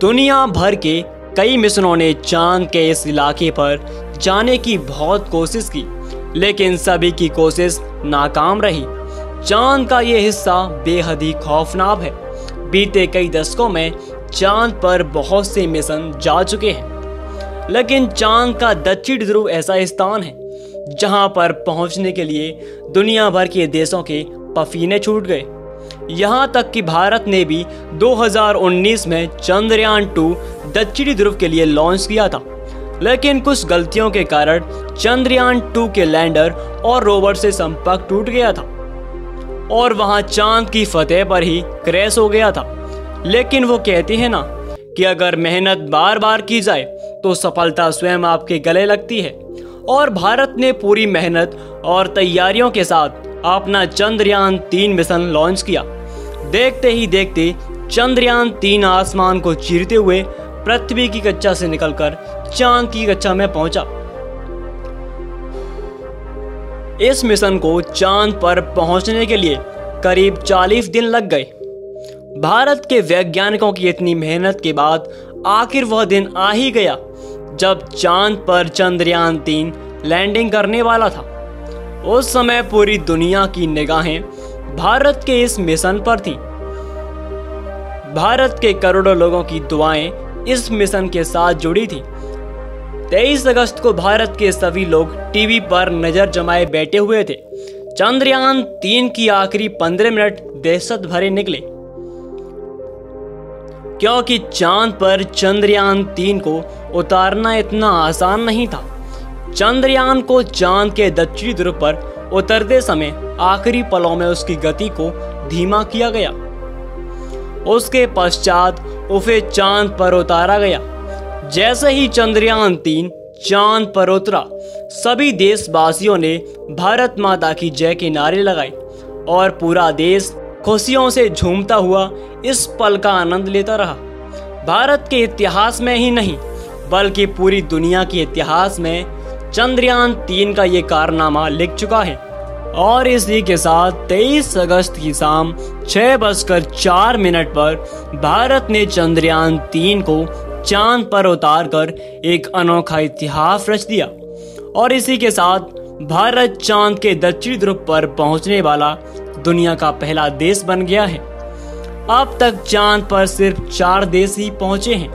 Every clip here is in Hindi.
दुनिया भर के कई मिशनों ने चांद के इस इलाके पर जाने की बहुत कोशिश की, लेकिन सभी की कोशिश नाकाम रही। चांद का ये हिस्सा बेहद ही खौफनाक है। बीते कई दशकों में चांद पर बहुत से मिशन जा चुके हैं, लेकिन चांद का दक्षिण ध्रुव ऐसा स्थान है जहां पर पहुंचने के लिए दुनिया भर के देशों के पसीने छूट गए। यहां तक कि भारत ने भी 2019 में चंद्रयान 2 दक्षिणी ध्रुव के लिए लॉन्च किया था, लेकिन कुछ गलतियों के कारण चंद्रयान 2 के लैंडर और रोवर से संपर्क टूट गया था और वहां चांद की सतह पर ही क्रैश हो गया था। लेकिन वो कहते हैं ना कि अगर मेहनत बार बार की जाए तो सफलता स्वयं आपके गले लगती है, और भारत ने पूरी मेहनत और तैयारियों के साथ अपना चंद्रयान 3 मिशन लॉन्च किया। देखते ही देखते चंद्रयान 3 आसमान को चीरते हुए पृथ्वी की कक्षा से निकलकर चांद की कक्षा में पहुंचा। इस मिशन को चांद पर पहुंचने के लिए करीब 40 दिन लग गए। भारत के वैज्ञानिकों की इतनी मेहनत के बाद आखिर वह दिन आ ही गया जब चांद पर चंद्रयान 3 लैंडिंग करने वाला था। उस समय पूरी दुनिया की निगाहें भारत के इस मिशन पर थी। भारत के करोड़ों लोगों की दुआएं इस मिशन के साथ जुड़ी थी। 23 अगस्त को भारत के सभी लोग टीवी पर नजर जमाए बैठे हुए थे। चंद्रयान 3 की आखिरी 15 मिनट दहशत भरे निकले, क्योंकि चांद पर चंद्रयान 3 को उतारना इतना आसान नहीं था। चंद्रयान को चांद के दक्षिणी ध्रुव पर उतरते समय आखिरी पलों में उसकी गति को धीमा किया गया। उसके पश्चात उसे चांद पर उतारा गया। जैसे ही चंद्रयान 3 चांद पर उतरा, सभी देशवासियों ने भारत माता की जय के नारे लगाए और पूरा देश खुशियों से झूमता हुआ इस पल का आनंद लेता रहा। भारत के इतिहास में ही नहीं बल्कि पूरी दुनिया के इतिहास में चंद्रयान 3 का ये कारनामा लिख चुका है। और इसी के साथ 23 अगस्त की शाम 6:04 पर भारत ने चंद्रयान 3 को चांद पर उतारकर एक अनोखा इतिहास रच दिया, और इसी के साथ भारत चांद के दक्षिणी ध्रुव पर पहुंचने वाला दुनिया का पहला देश बन गया है। अब तक चांद पर सिर्फ 4 देश ही पहुंचे हैं,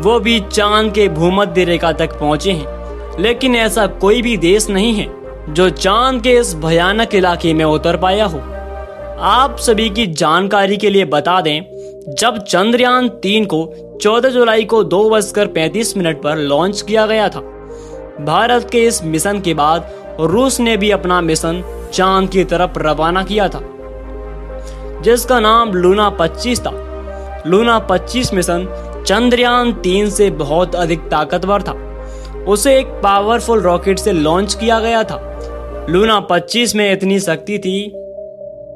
वो भी चांद के भूमध्य रेखा तक पहुंचे हैं। लेकिन ऐसा कोई भी देश नहीं है जो चांद के इस भयानक इलाके में उतर पाया हो। आप सभी की जानकारी के लिए बता दें, जब चंद्रयान 3 को 14 जुलाई को 2:35 पर लॉन्च किया गया था, भारत के इस मिशन के बाद रूस ने भी अपना मिशन चांद की तरफ रवाना किया था, जिसका नाम लूना 25 था। लूना 25 मिशन चंद्रयान 3 से बहुत अधिक ताकतवर था। उसे एक पावरफुल रॉकेट से लॉन्च किया गया था। लूना 25 में इतनी शक्ति थी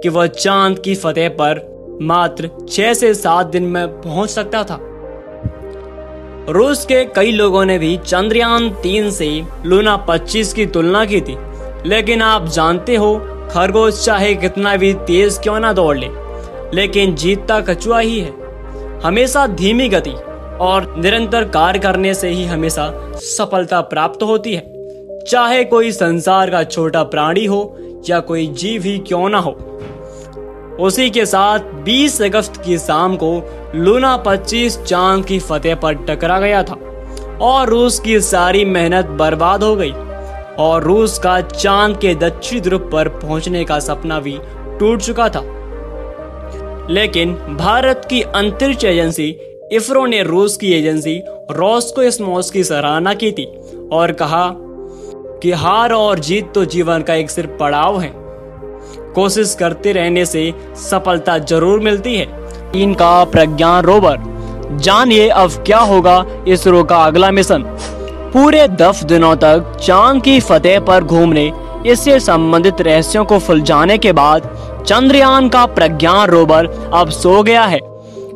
कि वह चांद की सतह पर मात्र 6 से 7 दिन में पहुंच सकता था। रूस के कई लोगों ने भी चंद्रयान 3 से लूना 25 की तुलना की थी, लेकिन आप जानते हो, खरगोश चाहे कितना भी तेज क्यों ना दौड़ ले, लेकिन जीतता कछुआ ही है। हमेशा धीमी गति और निरंतर कार्य करने से ही हमेशा सफलता प्राप्त होती है, चाहे कोई संसार का छोटा प्राणी हो या कोई जीव ही क्यों ना हो। उसी के साथ 20 अगस्त की शाम को लूना 25 चांद की सतह पर टकरा गया था और रूस की सारी मेहनत बर्बाद हो गई, और रूस का चांद के दक्षिणी ध्रुव पर पहुंचने का सपना भी टूट चुका था। लेकिन भारत की अंतरिक्ष एजेंसी इसरो ने रूस की एजेंसी रोस्कोस्मोस की सराहना की थी और कहा कि हार और जीत तो जीवन का एक सिर्फ पड़ाव है, कोशिश करते रहने से सफलता जरूर मिलती है। इनका प्रज्ञान रोवर, जानिए अब क्या होगा इसरो का अगला मिशन। पूरे 10 दिनों तक चांद की सतह पर घूमने, इससे संबंधित रहस्यों को सुलझाने के बाद चंद्रयान का प्रज्ञान रोवर अब सो गया है।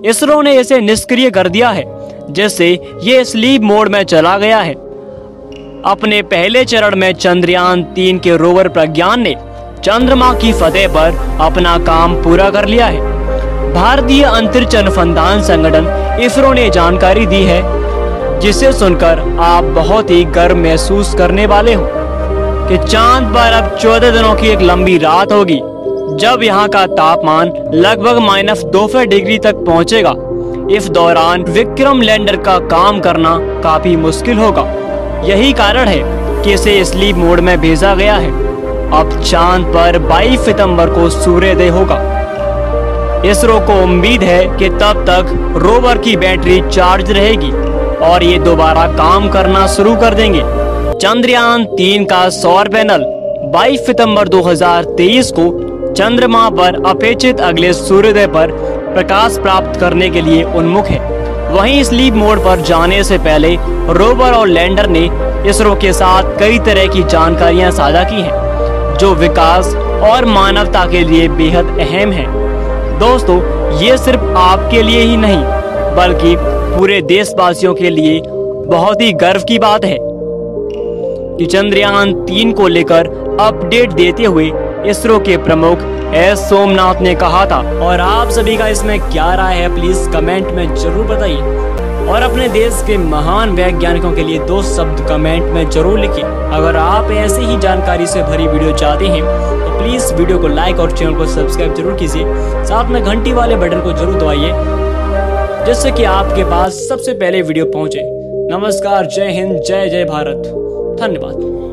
इसरो ने इसे निष्क्रिय कर दिया है, जिससे ये स्लीप मोड में चला गया है। अपने पहले चरण में चंद्रयान 3 के रोवर प्रज्ञान ने चंद्रमा की सतह पर अपना काम पूरा कर लिया है। भारतीय अंतरिक्ष अनुसंधान संगठन इसरो ने जानकारी दी है, जिसे सुनकर आप बहुत ही गर्व महसूस करने वाले हो कि चांद पर अब 14 दिनों की एक लंबी रात होगी, जब यहाँ का तापमान लगभग -2 डिग्री तक पहुँचेगा। इस दौरान विक्रम लैंडर का काम करना काफी मुश्किल होगा। यही कारण है कि इसे स्लीप मोड में भेजा गया है। अब चांद पर 22 सितंबर को सूर्योदय होगा। इसरो को उम्मीद है कि तब तक रोवर की बैटरी चार्ज रहेगी और ये दोबारा काम करना शुरू कर देंगे। चंद्रयान 3 का सौर पैनल 22 सितंबर 2023 को चंद्रमा पर अपेक्षित अगले सूर्योदय पर प्रकाश प्राप्त करने के लिए उन्मुख है। वहीं स्लीप मोड पर जाने से पहले रोवर और लैंडर ने इसरो के साथ कई तरह की जानकारियां साझा की हैं, जो विकास और मानवता के लिए बेहद अहम है। दोस्तों, ये सिर्फ आपके लिए ही नहीं, बल्कि पूरे देशवासियों के लिए बहुत ही गर्व की बात है कि चंद्रयान 3 को लेकर अपडेट देते हुए इसरो के प्रमुख एस सोमनाथ ने कहा था। और आप सभी का इसमें क्या राय है, प्लीज कमेंट में जरूर बताइए और अपने देश के महान वैज्ञानिकों के लिए 2 शब्द कमेंट में जरूर लिखिए। अगर आप ऐसी ही जानकारी से भरी वीडियो चाहते हैं तो प्लीज वीडियो को लाइक और चैनल को सब्सक्राइब जरूर कीजिए। साथ में घंटी वाले बटन को जरूर दबाइए, जिससे कि आपके पास सबसे पहले वीडियो पहुंचे। नमस्कार, जय हिंद, जय जय भारत, धन्यवाद।